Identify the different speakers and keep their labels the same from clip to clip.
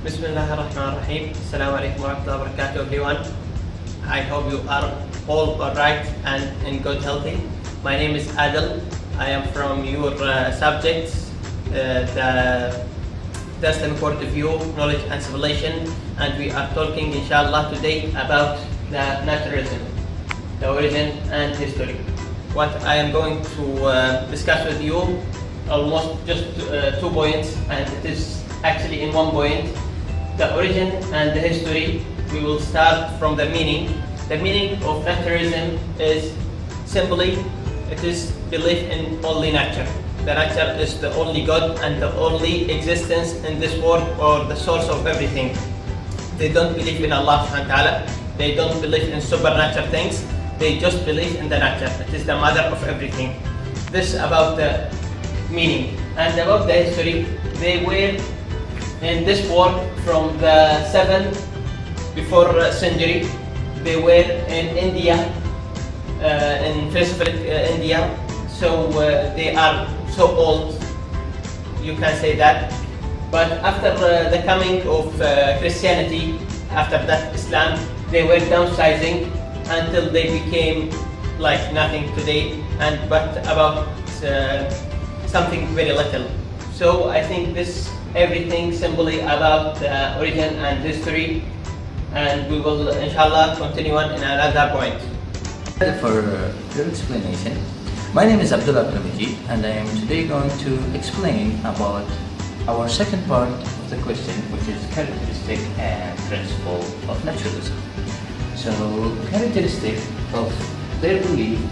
Speaker 1: Bismillahirrahmanirrahim. Assalamu alaikum warahmatullahi wabarakatuh, everyone. I hope you are all alright and in good healthy. My name is Adel. I am from your subject, the Islamic point of view, knowledge and civilization, and we are talking inshallah today about the naturalism, the origin and history. What I am going to discuss with you, almost just 2 points, and it is actually in 1 point. The origin and the history. We will start from the meaning. The meaning of naturalism is simply, it is belief in only nature. The nature is the only God and the only existence in this world, or the source of everything. They don't believe in Allah subhanahu wa ta'ala. They don't believe in supernatural things. They just believe in the nature. It is the mother of everything. This about the meaning. And about the history, they were in this world from the 7th before century. They were in India, in Pacific India. So they are so old, you can say that. But after the coming of Christianity, after that Islam, they were downsizing until they became like nothing today, and but about something very little. So I think this everything simply about the origin and history, and we will inshallah continue on in another point.
Speaker 2: For your explanation, my name is Abdullah Abdulmajid, and I am today going to explain about our second part of the question, which is characteristic and principle of naturalism. So, characteristic of their belief,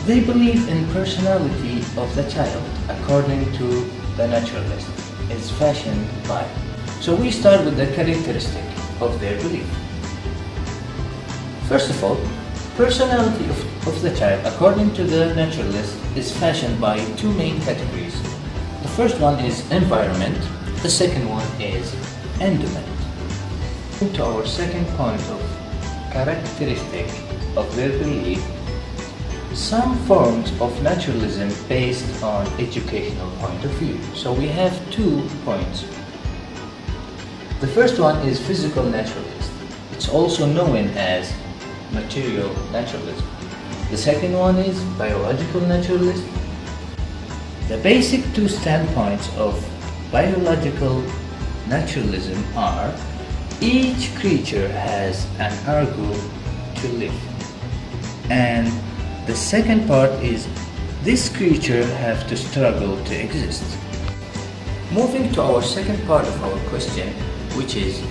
Speaker 2: they believe in personality of the child according to the naturalist is fashioned by. So we start with the characteristic of their belief. First of all, personality of the child according to the naturalist is fashioned by 2 main categories. The first one is environment, the second one is endowment. To our second point of characteristic of their belief, some forms of naturalism based on educational point of view. So we have 2 points. The first one is physical naturalist. It's also known as material naturalism. The second one is biological naturalist. The basic 2 standpoints of biological naturalism are: each creature has an argo to live, and the second part is this creature have to struggle to exist. Moving to our second part of our question, which is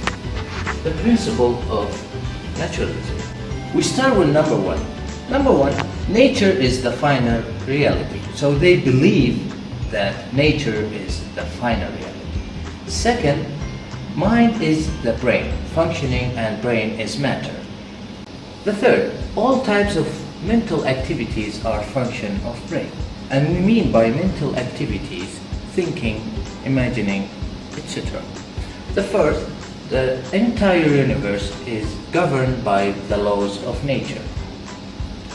Speaker 2: the principle of naturalism. We start with number 1. Number 1, nature is the final reality. So they believe that nature is the final reality. Second, mind is the brain, functioning, and brain is matter. The third, all types of mental activities are function of brain, and we mean by mental activities thinking, imagining, etc. The fourth, the entire universe is governed by the laws of nature.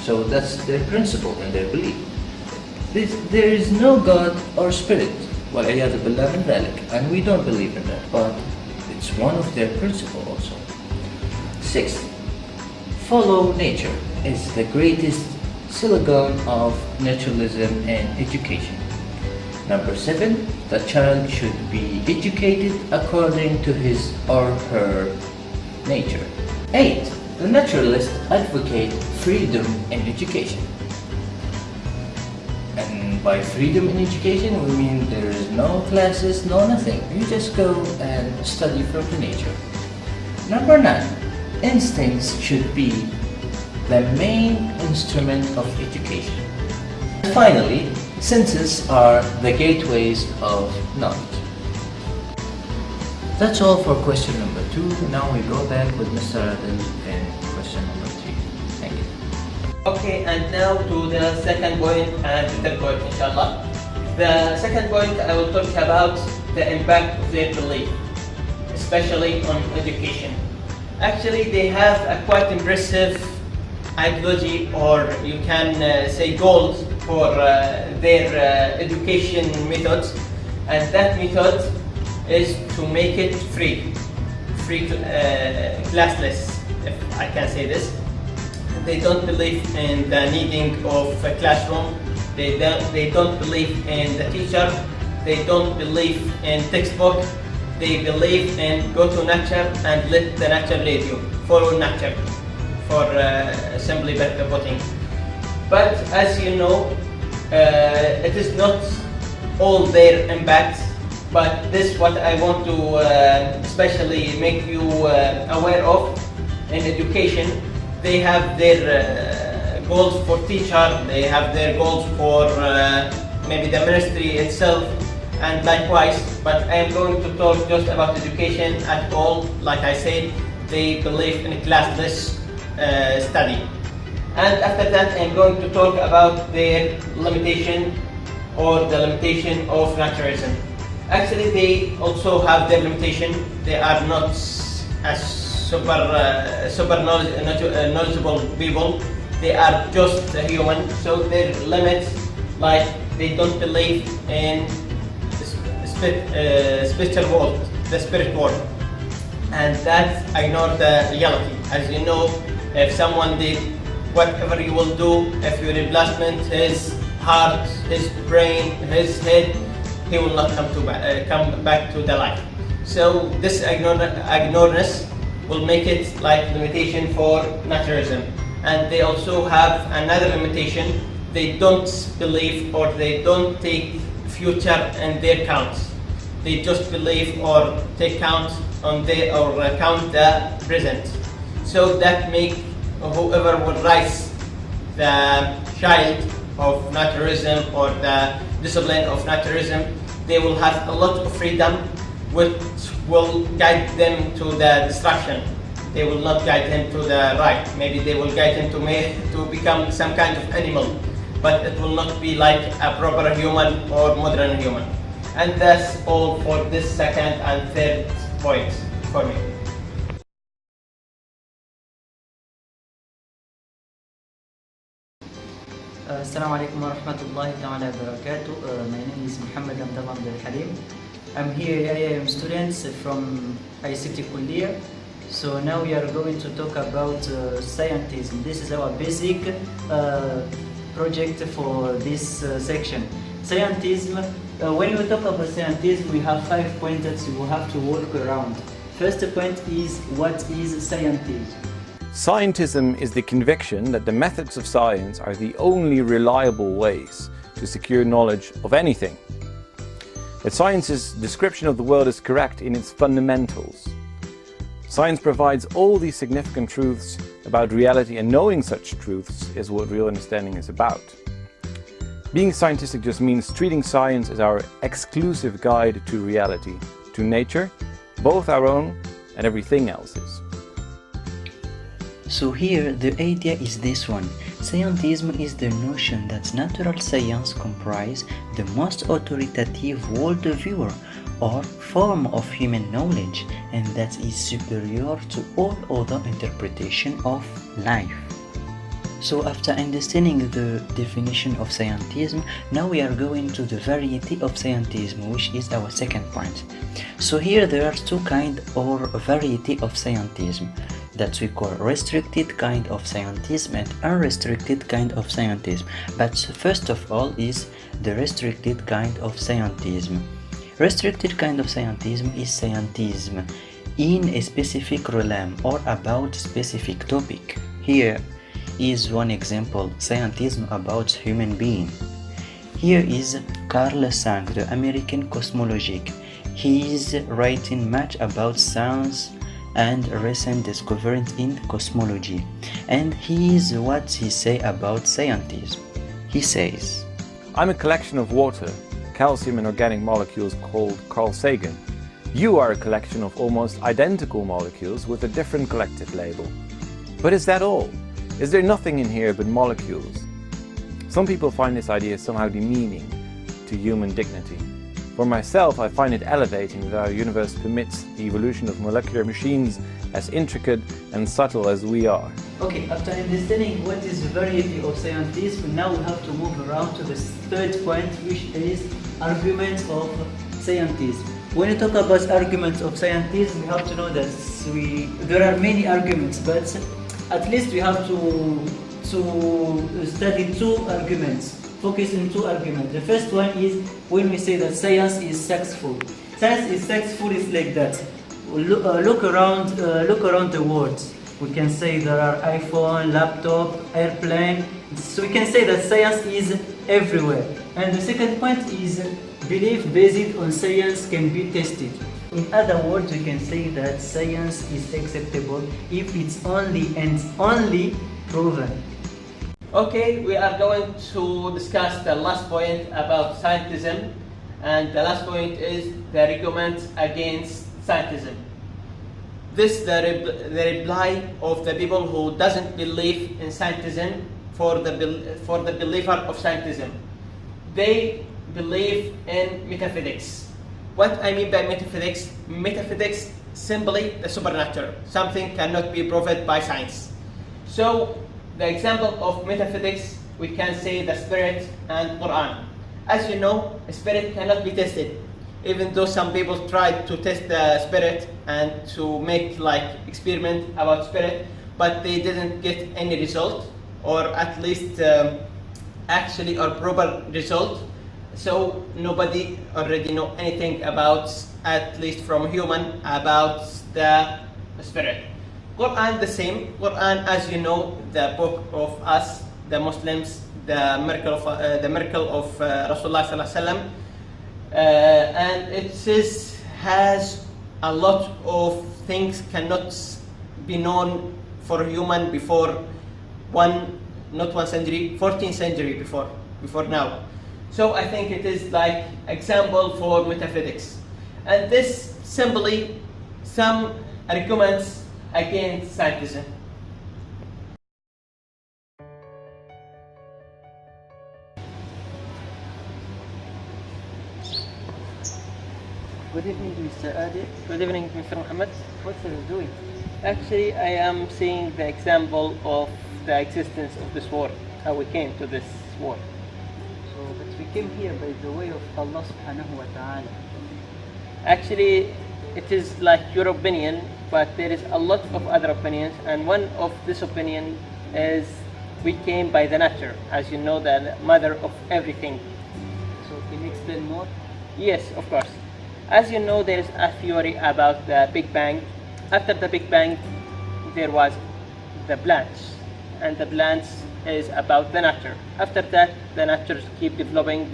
Speaker 2: So that's their principle and their belief. There is no God or spirit, وَالْعِيَاذُ بِاللَّهِ مِنْ ذَلِكَ, and we don't believe in that, but it's one of their principles also. Sixth, follow nature is the greatest slogan of naturalism and education. Number 7, the child should be educated according to his or her nature. 8, the naturalists advocate freedom in education. And by freedom in education, we mean there is no classes, no nothing. You just go and study from the nature. Number 9, instincts should be the main instrument of education. Finally, senses are the gateways of knowledge. That's all for question number 2. Now we go back with Mr. Adel in question number 3. Thank you.
Speaker 1: Okay, and now to the second point and the third point, inshallah. The second point, I will talk about the impact of their belief, especially on education. Actually, they have a quite impressive ideology, or you can say goals for their education methods, and that method is to make it free to classless, if I can say this. They don't believe in the needing of a classroom. They don't believe in the teacher. They don't believe in textbook. They believe in go to nature and let the nature lead you. Follow nature, for simply putting. But as you know, it is not all their impact. But this is what I want to especially make you aware of. In education, they have their goals for teacher, they have their goals for maybe the ministry itself, and likewise. But I am going to talk just about education at all. Like I said, they believe in a classless study. And after that, I am going to talk about their limitation or the limitation of naturalism. Actually, they also have their limitation. They are not as super knowledgeable people. They are just human. So their limits, like they don't believe in spiritual world, the spirit world, and that ignore the reality. As you know, if someone did whatever you will do, if you replacement his heart, his brain, his head, he will not come back to the life. So this ignorance will make it like limitation for naturalism. And they also have another limitation. They don't believe or they don't take future in their counts. They just believe or take count on count the present. So that make whoever will rise the child of naturalism or the discipline of naturalism, they will have a lot of freedom, which will guide them to the destruction. They will not guide him to the right. Maybe they will guide him to become some kind of animal, but it will not be like a proper human or modern human. And that's all for this second and third point for me.
Speaker 3: Assalamu alaikum wa rahmatullahi ta'ala wa barakatuh. My name is Muhammad Abdullah Abdel Halim. I'm here IIM students from ICT Kulliya. So now we are going to talk about scientism. This is our basic project for this section. Scientism, when we talk about scientism, we have 5 points that you will have to work around. First point is, what is scientism?
Speaker 4: Scientism is the conviction that the methods of science are the only reliable ways to secure knowledge of anything. That science's description of the world is correct in its fundamentals. Science provides all these significant truths about reality, and knowing such truths is what real understanding is about. Being scientific just means treating science as our exclusive guide to reality, to nature, both our own and everything else's.
Speaker 5: So here the idea is this one. Scientism is the notion that natural science comprises the most authoritative worldview or form of human knowledge, and that is superior to all other interpretation of life. So after understanding the definition of scientism, now we are going to the variety of scientism, which is our second point. So here there are two kinds or variety of scientism that we call restricted kind of scientism and unrestricted kind of scientism. But first of all is the restricted kind of scientism. Restricted kind of scientism is scientism in a specific realm or about specific topic. Here is one example, scientism about human being. Here is Carl Sagan, the American cosmologist. He is writing much about science and recent discoveries in cosmology. And here's what he say about scientism. He says,
Speaker 4: I'm a collection of water, calcium and organic molecules called Carl Sagan. You are a collection of almost identical molecules with a different collective label. But is that all? Is there nothing in here but molecules? Some people find this idea somehow demeaning to human dignity. For myself, I find it elevating that our universe permits the evolution of molecular machines as intricate and subtle as we are.
Speaker 3: Okay, after understanding what is the variety of scientism, now we have to move around to the third point, which is arguments of scientism. when you talk about arguments of scientists, we have to know that there are many arguments, but at least we have to study two arguments, focus on two arguments. The first one is when we say that science is successful. Science is successful is like that. Look around the world. We can say there are iPhone, laptop, airplane. So we can say that science is everywhere. And the second point is belief based on science can be tested. In other words, we can say that science is acceptable if it's only and only proven.
Speaker 1: Okay, we are going to discuss the last point about scientism, and the last point is the arguments against scientism. This the reply of the people who doesn't believe in scientism for the believer of scientism. They believe in metaphysics. What I mean by metaphysics? Metaphysics simply the supernatural. Something cannot be proved by science. So the example of metaphysics, we can say the spirit and Quran. As you know, a spirit cannot be tested. Even though some people tried to test the spirit and to make like experiment about spirit, but they didn't get any result, or at least actually or proper result. So nobody already know anything about, at least from human, about the spirit. Quran the same. Quran, as you know, the book of us, the Muslims, the miracle of Rasulullah sallallahu alaihi wasallam, and it has a lot of things cannot be known for human before not 1 century, 14th century before now. So I think it is like example for metaphysics, and this simply some arguments against scientism.
Speaker 3: Good evening, Mr. Adi.
Speaker 1: Good evening, Mr. Muhammad.
Speaker 3: What are you doing?
Speaker 1: Actually, I am seeing the example of the existence of this world, how we came to this world.
Speaker 3: So, but we came here by the way of Allah subhanahu wa ta'ala.
Speaker 1: Actually, it is like your opinion, but there is a lot of other opinions, and one of this opinion is we came by the nature, as you know, the mother of everything.
Speaker 3: So, can you explain more?
Speaker 1: Yes, of course. As you know, there is a theory about the Big Bang. After the Big Bang, there was the plants, and the plants is about the nature. After that, the natures keep developing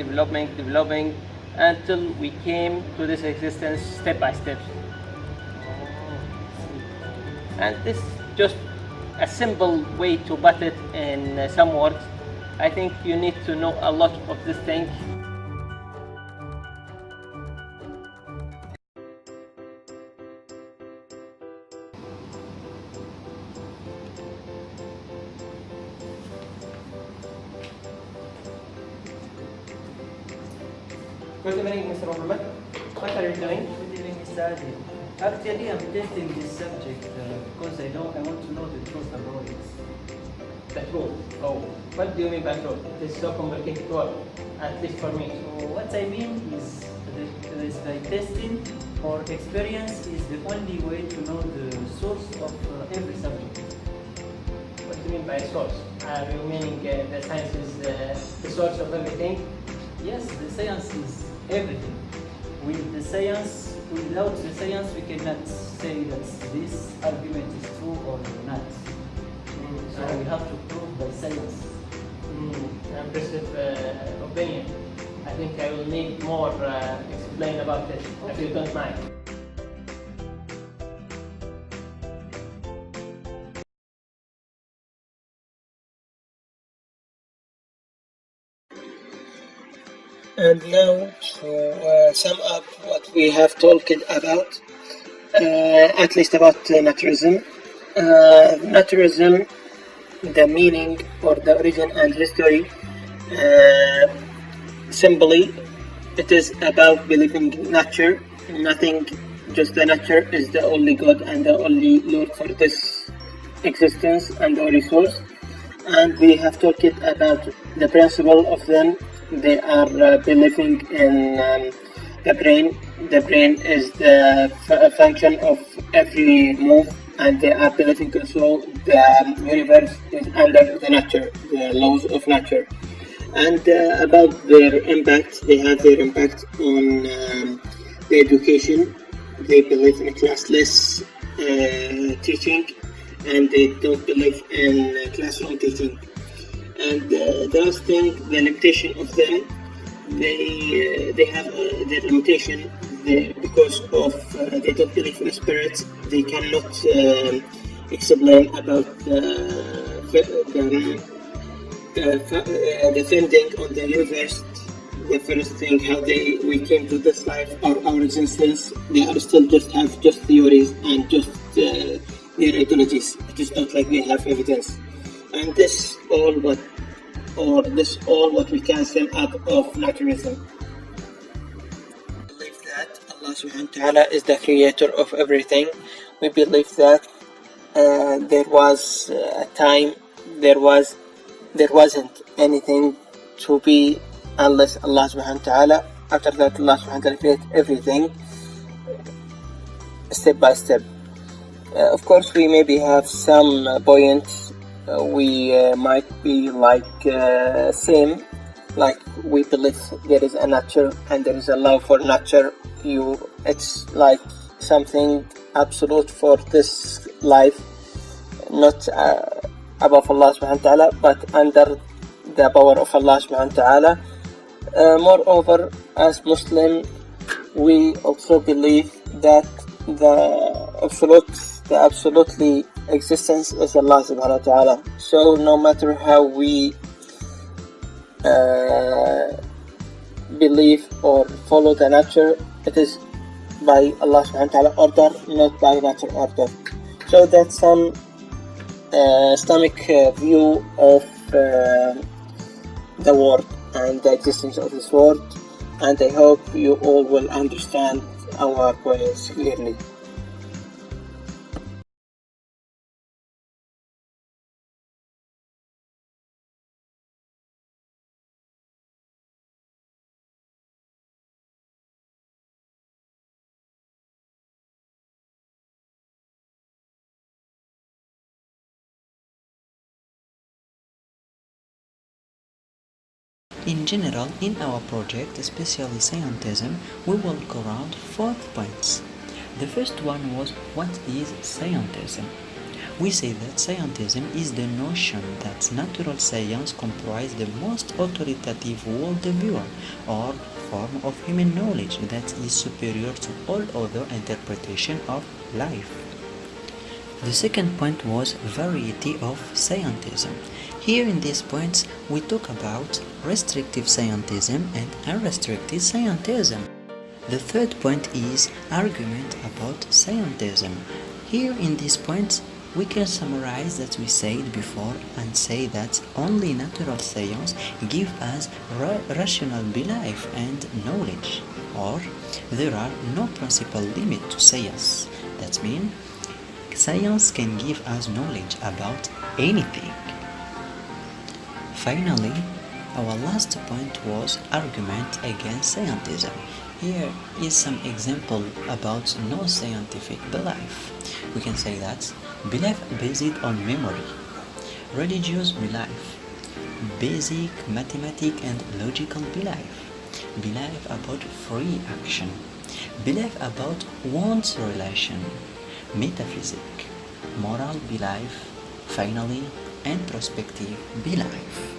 Speaker 1: until we came to this existence step by step. And this is just a simple way to put it in some words. I think you need to know a lot of this thing. Good evening, Mr. Muhammad. What are you doing?
Speaker 3: Good evening, Mr. Adi. Actually, I'm testing this subject because I want to know the truth about it.
Speaker 1: The truth. Oh, what do you mean by truth? It is so complicated word, at least for me.
Speaker 3: So what I mean is by testing or experience is the only way to know the source of every subject.
Speaker 1: What do you mean by source? Are you meaning the science is the source of everything?
Speaker 3: Yes, the science is everything. Without the science, we cannot say that this argument is true or not. So we have to prove by science.
Speaker 1: Impressive opinion. I think I will need more explain about it, if you don't mind. And now to sum up what we have talked about, at least about naturalism. Naturalism, the meaning or the origin and history, simply it is about believing in nature, nothing, just the nature is the only God and the only Lord for this existence and the only source. And we have talked about the principle of them. They are believing in The brain is the function of every move, and they are believing also the universe is under the nature, the laws of nature. And about their impact, they have their impact on the education. They believe in classless teaching, and they don't believe in classroom teaching. And the last thing, the limitation of them, they have their limitation because of they don't believe in spirits. They cannot explain about the thing on the universe. The first thing, how we came to this life or our existence. They are still just have just theories and just their ideologies. It is not like they have evidence. And this all what we can sum up of naturalism. We believe that Allah subhanahu wa ta'ala is the creator of everything. We believe that there was a time there wasn't anything to be unless Allah subhanahu wa ta'ala. After that, Allah subhanahu wa ta'ala created everything step by step. Of course, we maybe have some points. We might be like same, like we believe there is a nature and there is a love for nature. It's like something absolute for this life, not above Allah subhanahu wa ta'ala, but under the power of Allah subhanahu wa ta'ala. Moreover, as Muslim, we also believe that the absolutely existence is Allah subhanahu wa ta'ala. So no matter how we believe or follow the nature, it is by Allah subhanahu wa ta'ala order, not by nature order. So that's some Islamic view of the world and the existence of this world, and I hope you all will understand our points clearly.
Speaker 5: In general, in our project, especially scientism, we will go around 4 points. The first one was, what is scientism? We say that scientism is the notion that natural science comprises the most authoritative worldview or form of human knowledge that is superior to all other interpretation of life. The second point was variety of scientism. Here in these points we talk about restrictive scientism and unrestricted scientism. The third point is argument about scientism. Here in these points we can summarize that we said before and say that only natural science give us rational belief and knowledge, or there are no principal limit to science. That means science can give us knowledge about anything. Finally, our last point was argument against scientism. Here is some example about no-scientific belief. We can say that belief based on memory, religious belief, basic mathematical and logical belief about free action, belief about one's relation, metaphysics, moral belief, finally introspective belief.